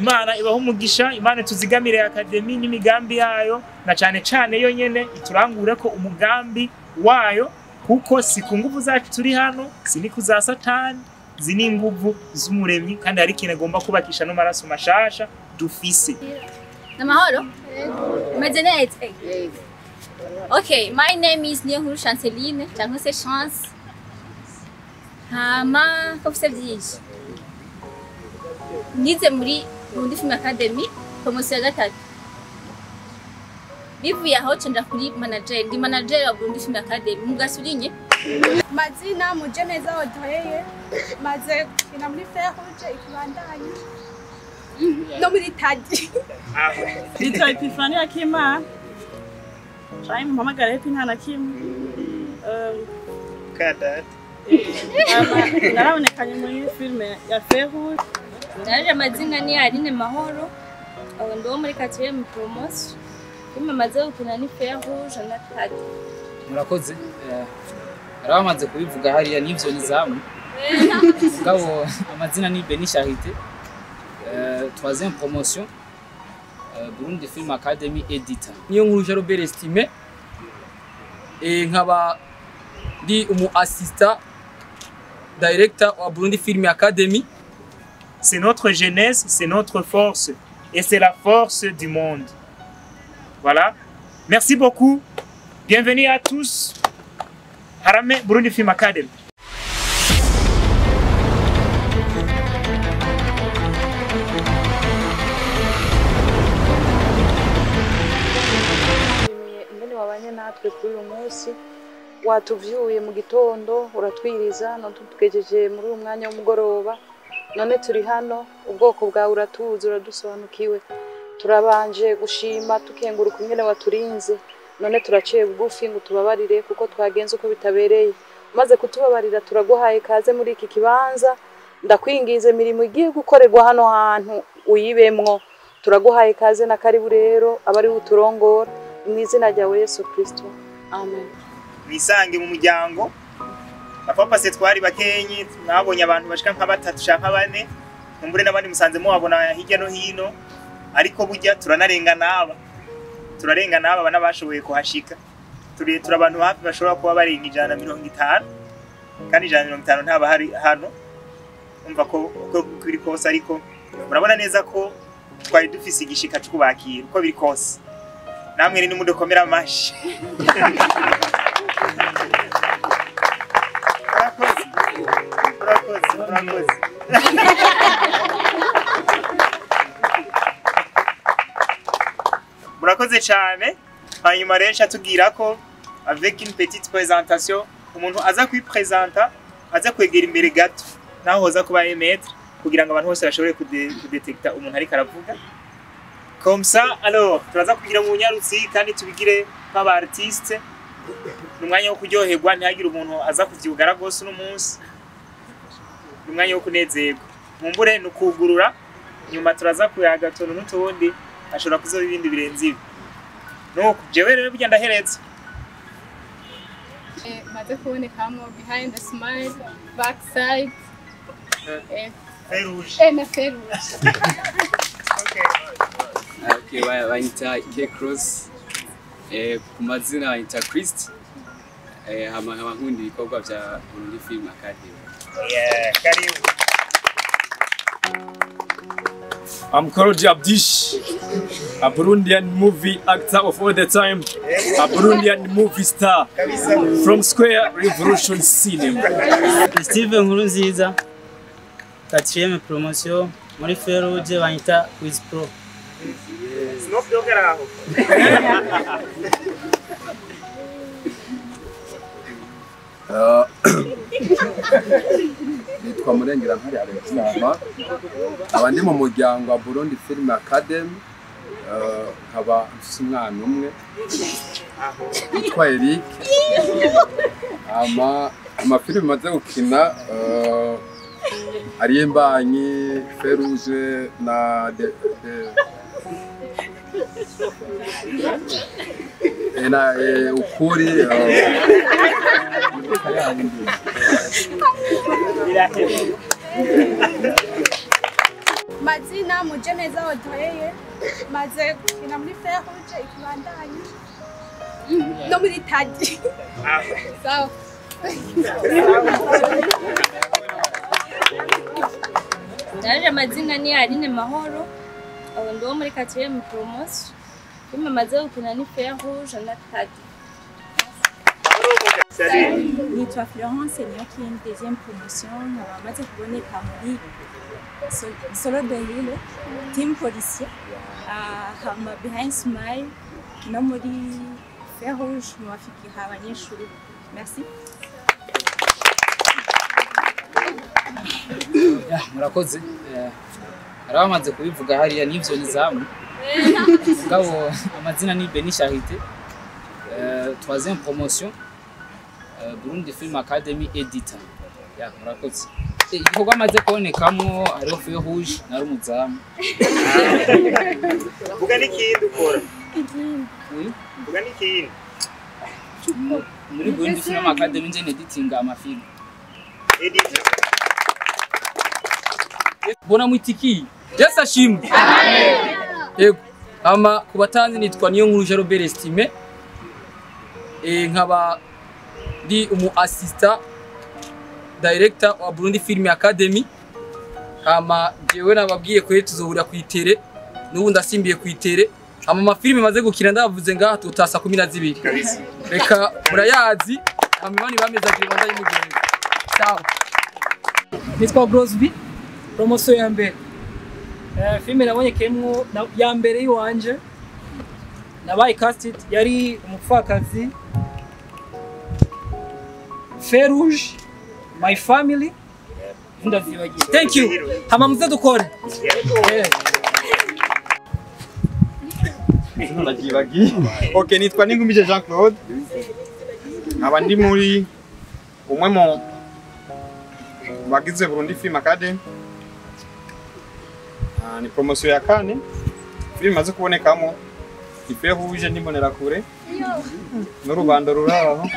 Imana ibaho umugisha, Imana tuzigamire Academy n'imigambi yayo, na cyane yonyene iturangure ko umugambi wayo, kuko si ku nguvu zacu turi hano, si ni kuza Satani, zini nguvu z'umuremyi, kandi hari ikintu agomba kubakisha no maraso mashasha dufise. Namahoro? Umeze neza? Okay, my name is Niyonkuru Chanceline, cyangwa se Chance. Hama kofise byinshi. Nize muri Burundi Film Academy, promotion ya 3. Bivuye aho cenda kuri manager, ndi manager wa Burundi Film Academy. Mugasurinye mazina muje neza odoyeye maze ina muri Feruje ikibandanya no muri Tadi. Litwa Epifani Akima. Try mpamagara Happy ntana kimwe. Kada. Narabonekanye muri filme ya Feruje. Naje amazina ni Aline Mahoro. Abo ndo muri 4e promotion. Filme maze ukuna ni Feruje na Tadi. Murakoze. Arabamaze kubivuga hariya nivyo nizamu. Ngabo amazina ni Beni Charité. 3e promotion. Burundi Film Academy editor. Niyonkuru Robert Estimé. Nkaba ndi umu assistant director wa Burundi Film Academy. C'est notre jeunesse, c'est notre force et c'est la force du monde. Voilà. Merci beaucoup. Bienvenue à tous. Harame Burundi Film Academy. Mbene wabanye natwe kuri uyu munsi watuvyuye mu gitondo uratwiriza no tugejeje muri uyu mwanya w'umugoroba none turi hano ubwoko bwawe uratuzi uradusobanukiwe turabanje gushima tukenguruka ingene waturinze none turaciye bugufi ngo tubabarire kuko twagenze uko bitabereye maze kutubabarira turaguhaye kaze muri iki kibanza ndakwingize mirimo igiye gukorerwa hano hantu uyibemwo turaguhaye kaze na karibu rero abari uturongora mu izina rya Yesu Kristo amen. Mwisange mu muryango papa se twari bakenyi mwabonye abantu bashika nka 3 canka 4 mumbure nabandi musanze mu wabona hirya no hino ariko burya turarengana aba nabashoboye kuhashika turi abantu hafi bashobora kuba bari 150 kandi 150 ntaba hari hano umva ko kuri kose ariko murabona neza ko twari dufise igishika cy'ubakira uko biri kose namwe ni mudokomera amashi. Murakoze cyane hanyuma rero nshatugira ko avec une petite présentation umuntu aza kwipresenta aza kwegera imbere gato naho hoza kuba emettre kugira ngo abantu bose bashobore kudetecta umuntu ari karavuga comme ça. Alors turaza kugira mu nyarutsi kandi tubigire nk'aba artiste numwanya wo kuryoherwa ntihagire umuntu aza kuvyugara gose no munsi numwanya wo kunezerwa mumbure nukugurura nyuma turaza kuyaga tonto n'utundi ashobora kuzoba ibindi birenze ibi nuko jewe rero bijya ndahereza Maze kubonekamo behind the smile backside Feruje na Feruje. Okay, bayita K-Cross. Ku mazina bayita Christ. Hama nkundi ibikorwa bya Burundi Film Academy. Yeah, karibu. I'm Koroji Abdish, a Burundian movie actor of all the time, a Burundian movie star from Square Revolution Cinema. Steven Nkurunziza, 4e promotion muri Feruje bayita Quiz Pro. Snoop Dogg araho. Nitwa Murengera Ntari Alexandre abandi mu muryango wa Burundi Film Academy nkaba mfise umwana umwe yitwa Eric amafilime maze gukina Ariyembanyi Feruje na ukuri mazina muje neza otoyeye maze gukina muri Feruje ikibandanya no muri Tadi. Sawa. Naje amazina ni Aline Mahoro, ndi wo muri quartier mu Promotion. Filme maze gukina ni Feruje na Tadi. Nitwa Florence Nyokin, deuxième promotion, maze kuboneka muri Solo de Hilo, team policier, hama Behind Smile, no muri Feruje mu bafikira abanyeshuri. Merci. Murakoze. Arabamaze kubivuga hariya n'ivyo nizamu. Ngabo amazina ni Beni Charité. Troisième promotion. Burundi Film Academy editor. Murakoze. Igikorwa amaze kubonekamwo hariho Feruje na Rumuzamu. Vuga n'ikindi ukora. Ikindi. Vuga n'ikindi. Muri Burundi Film Academy nje editing amafilm. Editor. Bona mwitiki. Yes ashimwe. Amen. Yego. Ama kubatanzi nitwa niyo nkuru Jean Robert Estime. Nkaba di umu assistant director wa Burundi Film Academy. Hama jewe nababwiye ko tuzohurira ku itere n'ubu ndasimbiye ku itere. Ama mafilme maze gukina ndavuze ngaha tutasa 12. Reka murayazi amibani bameza kibanda y'umugeni. Sawa. Nitwa Grosby. Promotion ya mbere. Filme nabonyekemwo ya mbere yiwanje. Nabaye casted yari umupfakazi. Feruje, My Family. Ndazibagiye. Thank you. Hama muze dukore. Okay, nitwa Ningumije Jean Claude. Nkaba ndi muri umwe mu bagize Burundi Film Academy. Ni promotion ya kane. Film maze kubonekamo Feruje n'imbonera kure. N'urubando ruraho.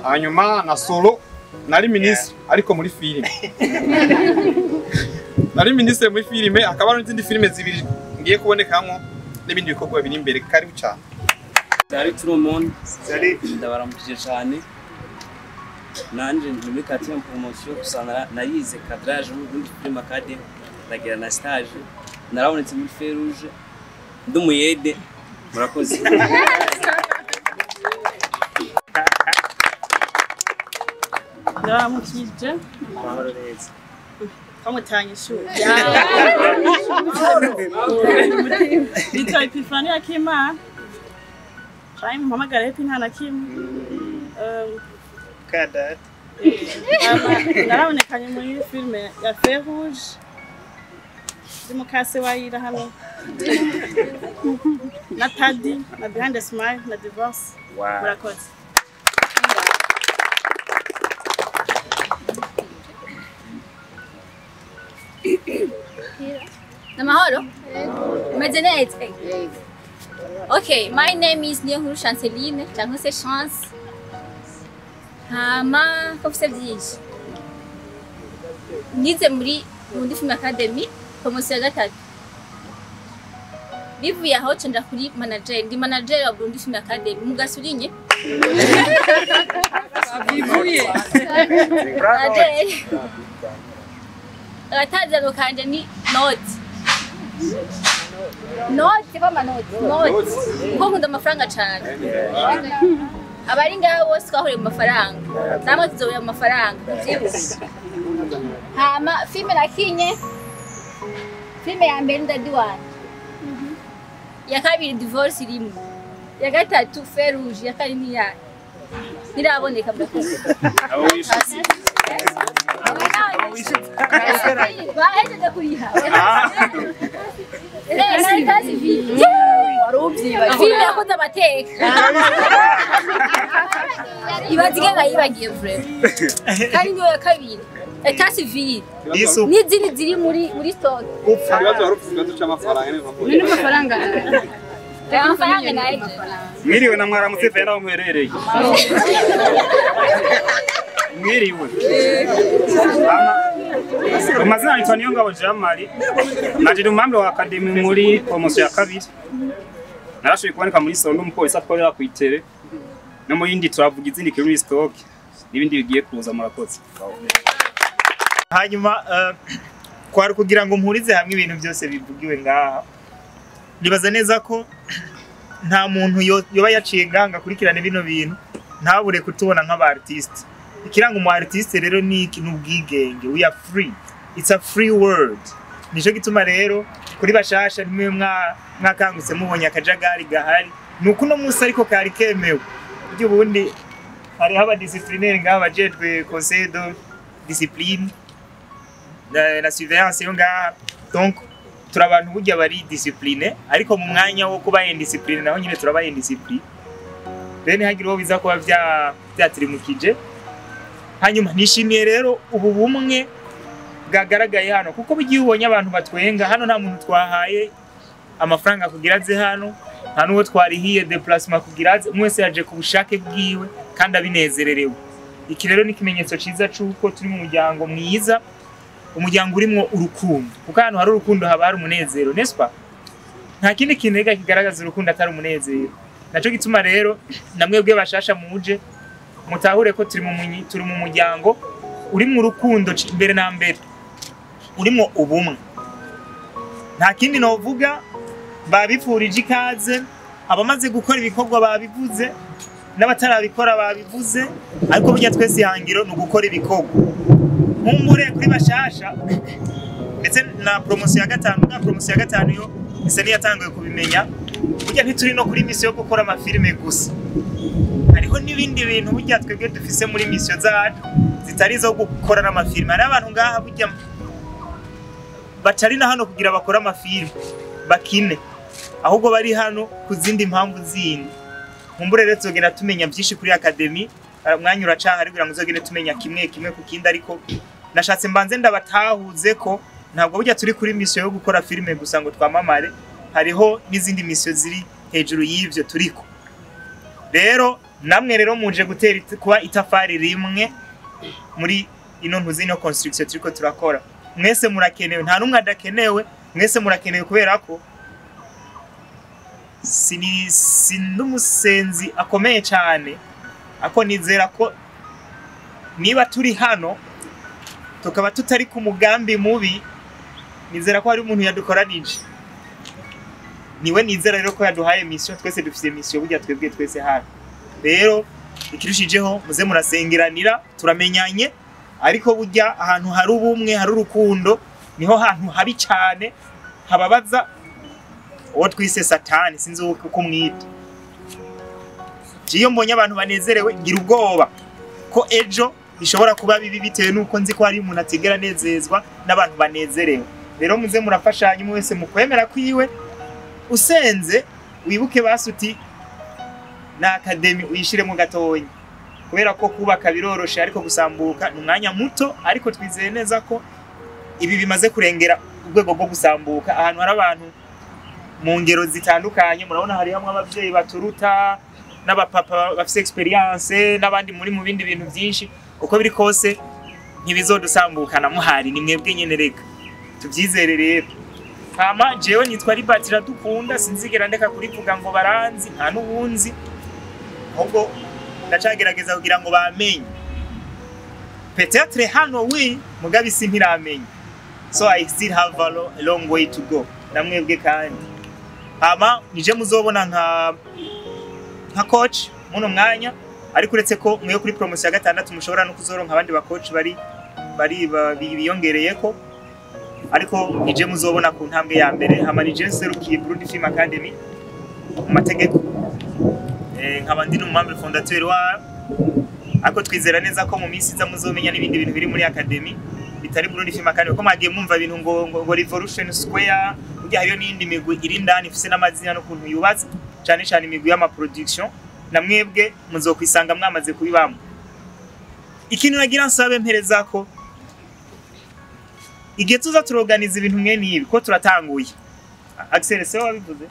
Hanyuma na Solo nari ministre ariko muri filime. Nari ministre muri filime akaba ari n'izindi filime zibiri ngiye kubonekamo n'ibindi bikorwa biri imbere karibu cyane. Salut tout le monde. Salut. Ndabaramukije cyane. Nanje ndi muri 4e promotion kusana nayize cadrage mu Burundi Film Academy ndagira na stage. Narabonetse muri Feruje. Ndumuyede. Murakoze. Ndaramukije. Mahoro neza. Kamutanye ishuri. Nitwa Epifania Akimana. Shaim mpamagara Epi nta na kimwe. Kadad. Narabonekanye muri filme ya Feruje. Mukase wayira hano. Na Tadi, na Behind the Smile, na Divorce. Wow. Murakoze. Namahoro? Umeze neza? Okay, my name is Niyonkuru Chanceline, cyangwa se Chance. Hama ko bise byinshi. Nize muri Burundi Film Academy, promotion ya 3. Bivuye aho cenda kuri manager, ndi manager wa Burundi Film Academy, mugasurinye. Bivuye. Atazano kanje ni note. Note kama note. Ko nkunda amafaranga cyane. Abari ngaho bose twahuriye mu mafaranga. Namwe tuzohurira mu mafaranga. Hama filme nakinye. Filme ya mbere ndadiwana. Ya kabiri Divorce rimwe. Ya gatatu Feruje, ya kane ni ya. Niraboneka murakoze. Abo wishitse. Bahejeje kuriha. Kazi vipi? Warubyiba. Filme yakoze amateka. Ibazige bayibagiye frère. Kandi niyo ya kabiri. Eta civil. N'izindi ziri muri stock. Ibibazo warufite ibibazo cy'amafaranga neza. Ni amafaranga. Amafaranga naye. Mwiriwe na mwaramutse pera aho muherereye. Mwiriwe. Amazina yitwa Niyongabo Jean Marie. Naje umwambi wa academy muri promotion ya kabiri. Narashoboye kuboneka muri sondo umupolisi atwarira ku itere. No mu yindi turavuga izindi kuri stock. Nibindi bigiye kuza murakoze. Hanyuma kwari kugira ngo mpurize hamwe ibintu byose bivugiwe ngaha. Nibaza neza ko nta muntu yoba yaciye nganga kurikirana bino bintu ntabure kutubona nk'aba artiste. Ikiranga umu artiste rero ni ikintu ubwigenge. We are free. It's a free world. Nico gituma rero kuri bashasha nimwe mwakangutse mubonye akajagari gahari. Nuko no musi ariko kari kemewe. Buryo bundi hari haba disciplinaire ngaha bajejwe conseil de discipline na surveillance yo ngaha. Donc turabantu burya bari discipline ariko mu mwanya wo kuba indiscipline naho nyine turaba indiscipline. Rene hagira uwo biza kuba byatirimukije. Hanyuma nishimiye rero ubu bumwe bwagaragaye hano kuko bigiye ubonye abantu batwenga hano nta muntu twahaye amafaranga kugiraze hano nta nuwo twarihiye déplacement kugiraze mwese yaje ku bushake bwiwe kandi abinezererewe. Iki rero ni kimenyetso ciza cuko turi mu muryango mwiza, umuryango urimo urukundo kuko hano hari urukundo haba hari umunezero, n'est-ce pas? Nta kindi kintu kigaragaza urukundo atari umunezero. Naco gituma rero namwe bwe bashasha muje mutahure ko turi mu muryango urimo urukundo mbere na mbere, urimo ubumwe. Nta kindi novuga, babifurije ikaze, abamaze gukora ibikorwa babivuze n'abatarabikora babivuze, ariko burya twese ihangiro no gukora ibikorwa. Nkumbure kuri bashasha ndetse na promotion ya gatanu yo isa ni yatangiye kubimenya. Burya ntituri no kuri mission yo gukora amafilme gusa. Hariho n'ibindi bintu burya twebwe dufise muri mission zacu zitari zo gukora n'amafilme. Hari abantu ngaha burya batari na hano kugira bakora amafilme bakine, ahubwo bari hano kuzindi mpamvu zindi. Nkumbure rero tuzogenda tumenya byinshi kuri academy, mwanya uracaha ari kugira ngo uzogende tumenya kimwe ku kindi, ariko nashatse mbanze ndabatahuze ko ntabwo burya turi kuri mission yo gukora filme gusa ngo twamamare, hariho n'izindi mission ziri hejuru y'ivyo turiko. Rero namwe rero muje gutera kuba itafari rimwe muri ino ntuzi no construction turiko turakora. Mwese murakenewe, nta numwe adakenewe, mwese murakenewe kubera ko sinumusenzi akomeye cyane, ako nizera ko niba turi hano tukaba tutari ku mugambi mubi, nizera ko hari umuntu yadukoranije. Niwe nizera rero ko yaduhaye mission, twese dufite mission burya twebwe twese hano. Rero ikirushijeho muze murasengeranira, turamenyanye, ariko burya ahantu hari ubumwe hari urukundo niho hantu habi cyane hababaza uwo twise satani, sinzi uko mwita. Jiyo mbonye abantu banezerewe ngira ubwoba ko ejo bishobora kuba bibi bitewe nuko nzi ko hari umuntu atigera nezezwa n'abantu banezerewe. Rero muze murafashanya mwese mu kwemera kwiwe, usenze wibuke basuti na academy uyishiremo gatonya, kubera ko kubaka biroroshe ariko gusambuka n'umwanya muto, ariko twizeye neza ko ibi bimaze kurengera urwego rwo gusambuka. Ahantu hari abantu mu ngero zitandukanye, murabona hari hamwe abavyeyi baturuta n'abapapa bafite experience n'abandi muri mu bindi bintu byinshi. Uko biri kose ntibizodusambukana muhari, ni mwebwe nyene reka tubyizere rero. Hama jewe nitwa Ribatira dukunda, sinzigera ndeka kurivuga ngo baranzi nta n'ubunzi, ahubwo ndacagerageza kugira ngo bamenye. Peut-être hano oui mugabi sintiramenye, so I still have a long way to go. Namwebwe kandi hama nije muzobona nka coach muno mwanya, ariko uretse ko mwe kuri promotion ya gatandatu mushobora no kuzoronka abandi ba coach bari biyongereyeko, ariko nije muzobona ku ntambwe ya mbere. Hama nije serukiye Burundi Film Academy mu mategeko, nkaba ndi n'umwambi fondateur wa, ako twizera neza ko mu minsi iza muzomenya n'ibindi bintu biri muri academy bitari Burundi Film Academy. Ko magiye mumva ibintu ngo Revolution Square, burya hariyo n'indi migwi iri ndani ifise n'amazina no kuntu yubatse, cyane cyane imigwi y'ama production, na mwebwe muzokwisanga mwamaze kubibamo. Ikintu nagira nsabe mpereza ko igihe tuza turoganiza ibintu mwe nibi ko turatanguye. Axel se wabivuze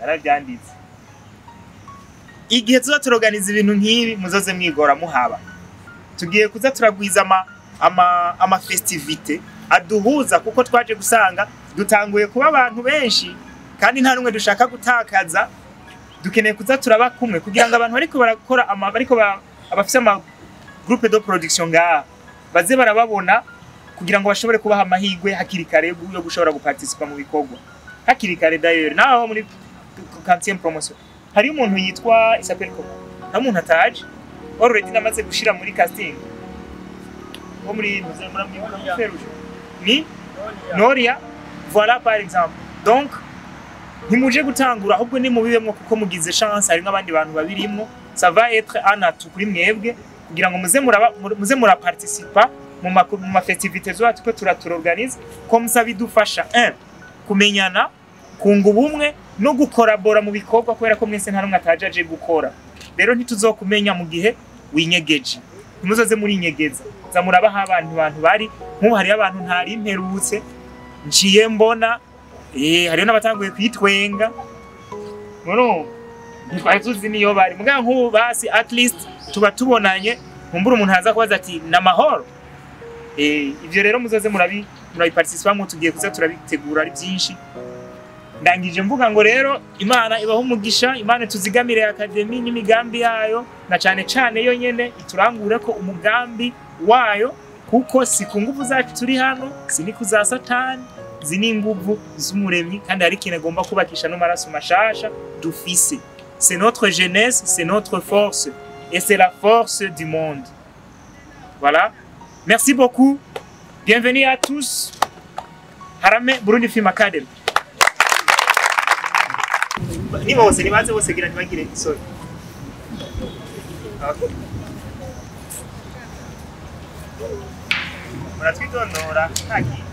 arabyanditse. Igihe tuza turoganiza ibintu nkibi muzoze mwigora muhaba. Tugiye kuza turagwiza ama festivite aduhuza, kuko twaje gusanga dutanguye kuba abantu benshi kandi nta numwe dushaka gutakaza. Dukeneye kuza turaba kumwe kugira ngo abantu bariko barakora abafise ama groupe de production ngaha baze barababona, kugira ngo bashobore kubaha amahirwe hakiri kare yo gushobora guparticipa mu bikorwa hakiri kare. D'ailleurs naho muri 40e promotion hari umuntu yitwa Isabelle Koko, nta muntu ataje already namaze gushira muri casting wo muri ni Noria, voilà par exemple. Donc ntimuje gutangura ahubwo ni mubibemwo kuko mugize chance, hari n'abandi bantu babirimwo. Ça va être un atout kuri mwebwe kugira ngo muze muraparticipa mu ma festivités zacu ko turaturorganize, comme ça bidufasha kumenyana, kunga ubumwe no gukorabora mu bikorwa, kubera ko mwese nta numwe atajaje gukora. Rero ntituzokumenya mu gihe winyegeje, ntimuzoze muri inyegeza, za murabaha abantu bari nk'ubu. Hariyo abantu ntari imperutse nciye mbona, hariyo n'abatanguye kwitwenga, ntitwari tuzi niyo bari muga nk'ubu basi at least tuba tubonanye, nkumbura umuntu haza kubaza ati n'amahoro. Ivyo rero muzoze murabiparticipa mu, tugiye kuza turabitegura ari byinshi. Ndangije mvuga ngo rero Imana ibaho umugisha, Imana tuzigamire Academy n'imigambi yayo, na cyane cyane yo nyene iturangure ko umugambi wayo, kuko si ku nguvu zacu turi hano, si ni kuza Satani, zini nguvu z'umuremyi, kandi ari kintu agomba kubakisha no maraso mashasha dufise. C'est notre jeunesse, c'est notre force, et c'est la force du monde. Voilà. Merci beaucoup. Bienvenue à tous. Harame Burundi Film Academy. Ni bose nibaze bose gira ntibagire isoni. Okay. Muratwidondora taki.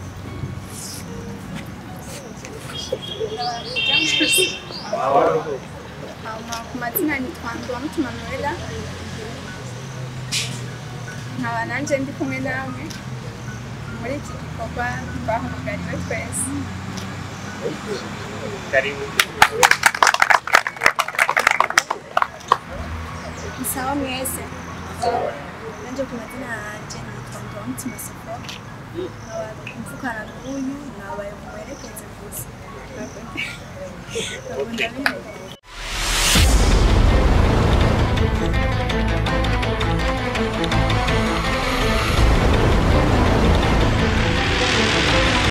Ku mazina nitwa Nduwamutima Noella, nkaba nanje ndi kumwe namwe muri iki gikorwa twahamagariwe twese. Karibu. Sawa mwese. Nanje ku mazina yanje nitwa Nduwamutima Safo, nkaba mvukana n'uyu nabaye umuherekeza gusa. Okay.